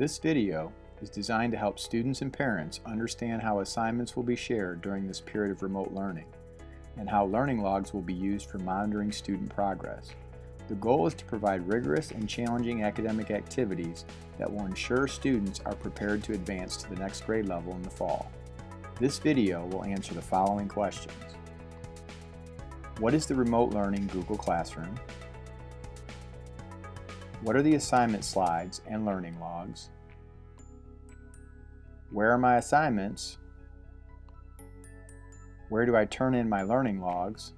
This video is designed to help students and parents understand how assignments will be shared during this period of remote learning, and how learning logs will be used for monitoring student progress. The goal is to provide rigorous and challenging academic activities that will ensure students are prepared to advance to the next grade level in the fall. This video will answer the following questions. What is the remote learning Google Classroom? What are the assignment slides and learning logs? Where are my assignments? Where do I turn in my learning logs?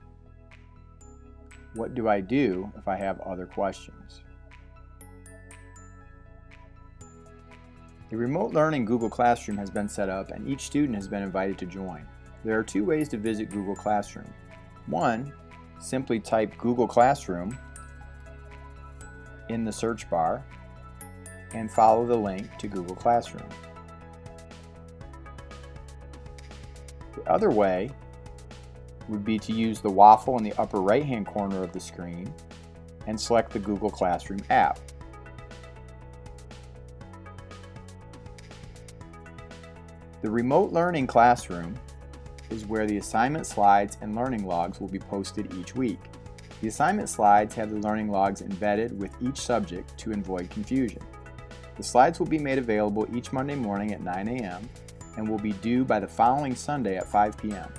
What do I do if I have other questions? A remote learning Google Classroom has been set up and each student has been invited to join. There are two ways to visit Google Classroom. One, simply type Google Classroom in the search bar and follow the link to Google Classroom. The other way would be to use the waffle in the upper right-hand corner of the screen and select the Google Classroom app. The remote learning classroom is where the assignment slides and learning logs will be posted each week. The assignment slides have the learning logs embedded with each subject to avoid confusion. The slides will be made available each Monday morning at 9 a.m. and will be due by the following Sunday at 5 p.m.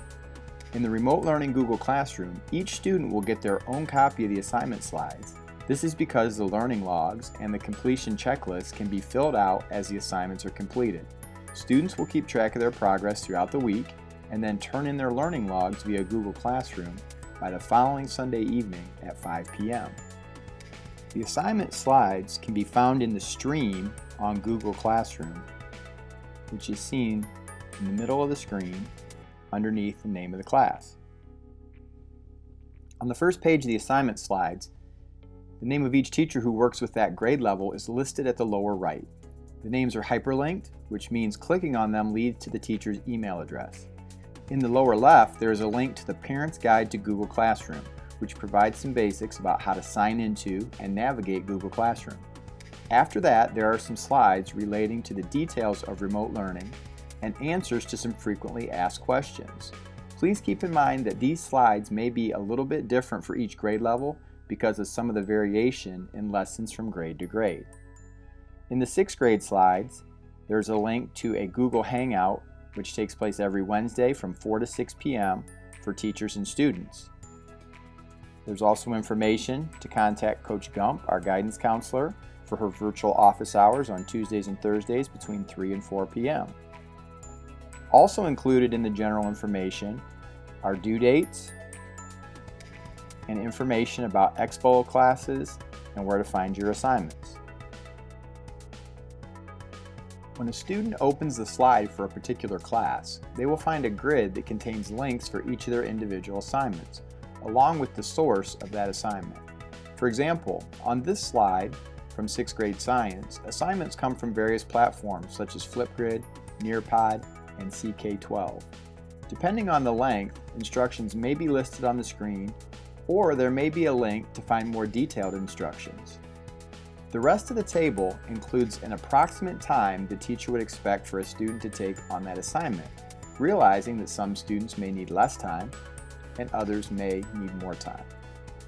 In the remote learning Google Classroom, each student will get their own copy of the assignment slides. This is because the learning logs and the completion checklist can be filled out as the assignments are completed. Students will keep track of their progress throughout the week and then turn in their learning logs via Google Classroom by the following Sunday evening at 5 p.m. The assignment slides can be found in the stream on Google Classroom, which is seen in the middle of the screen underneath the name of the class. On the first page of the assignment slides, the name of each teacher who works with that grade level is listed at the lower right. The names are hyperlinked, which means clicking on them leads to the teacher's email address. In the lower left, there is a link to the Parent's Guide to Google Classroom, which provides some basics about how to sign into and navigate Google Classroom. After that, there are some slides relating to the details of remote learning and answers to some frequently asked questions. Please keep in mind that these slides may be a little bit different for each grade level because of some of the variation in lessons from grade to grade. In the 6th grade slides, there's a link to a Google Hangout which takes place every Wednesday from 4 to 6 p.m. for teachers and students. There's also information to contact Coach Gump, our guidance counselor, for her virtual office hours on Tuesdays and Thursdays between 3 and 4 p.m. Also included in the general information are due dates and information about Expo classes and where to find your assignments. When a student opens the slide for a particular class, they will find a grid that contains links for each of their individual assignments, along with the source of that assignment. For example, on this slide from 6th grade science, assignments come from various platforms such as Flipgrid, Nearpod, and CK12. Depending on the length, instructions may be listed on the screen, or there may be a link to find more detailed instructions. The rest of the table includes an approximate time the teacher would expect for a student to take on that assignment, realizing that some students may need less time and others may need more time.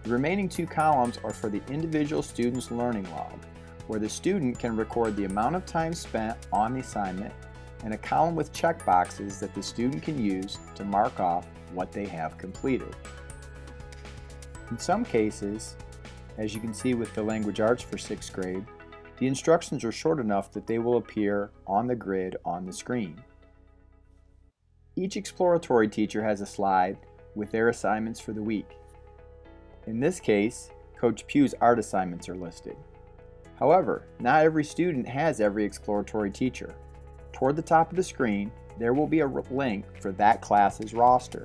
The remaining 2 columns are for the individual student's learning log, where the student can record the amount of time spent on the assignment, and a column with checkboxes that the student can use to mark off what they have completed. In some cases, as you can see with the language arts for 6th grade, the instructions are short enough that they will appear on the grid on the screen. Each exploratory teacher has a slide with their assignments for the week. In this case, Coach Pugh's art assignments are listed. However, not every student has every exploratory teacher. Toward the top of the screen, there will be a link for that class's roster.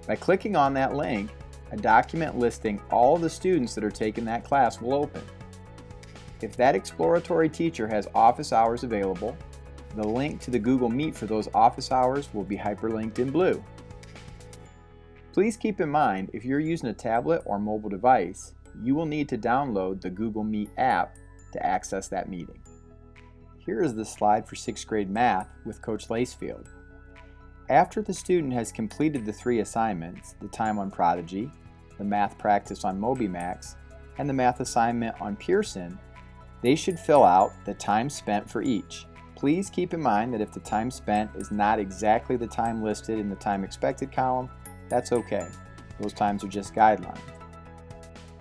By clicking on that link, a document listing all the students that are taking that class will open. If that exploratory teacher has office hours available, the link to the Google Meet for those office hours will be hyperlinked in blue. Please keep in mind, if you're using a tablet or mobile device, you will need to download the Google Meet app to access that meeting. Here is the slide for 6th grade math with Coach Lacefield. After the student has completed the 3 assignments, the time on Prodigy, the math practice on MobyMax, and the math assignment on Pearson, they should fill out the time spent for each. Please keep in mind that if the time spent is not exactly the time listed in the time expected column, that's okay. Those times are just guidelines.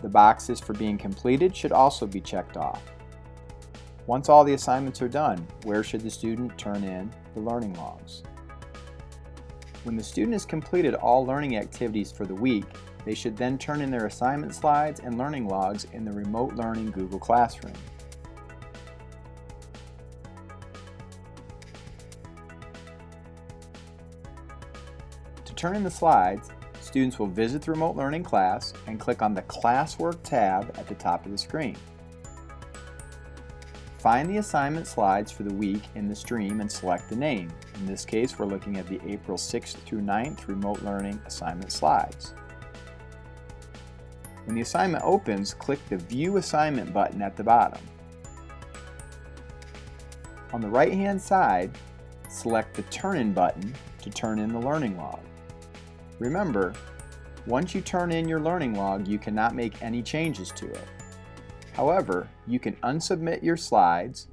The boxes for being completed should also be checked off. Once all the assignments are done, where should the student turn in the learning logs? When the student has completed all learning activities for the week, they should then turn in their assignment slides and learning logs in the Remote Learning Google Classroom. To turn in the slides, students will visit the Remote Learning class and click on the Classwork tab at the top of the screen. Find the assignment slides for the week in the stream and select the name. In this case, we're looking at the April 6th through 9th Remote Learning assignment slides. When the assignment opens, click the View Assignment button at the bottom. On the right-hand side, select the Turn In button to turn in the learning log. Remember, once you turn in your learning log, you cannot make any changes to it. However, you can unsubmit your slides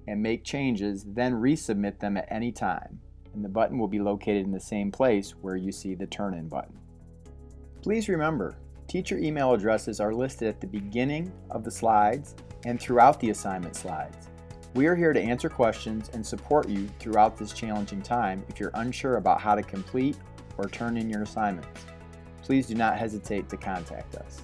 and make changes, then resubmit them at any time, and the button will be located in the same place where you see the Turn In button. Please remember, teacher email addresses are listed at the beginning of the slides and throughout the assignment slides. We are here to answer questions and support you throughout this challenging time if you're unsure about how to complete or turn in your assignments. Please do not hesitate to contact us.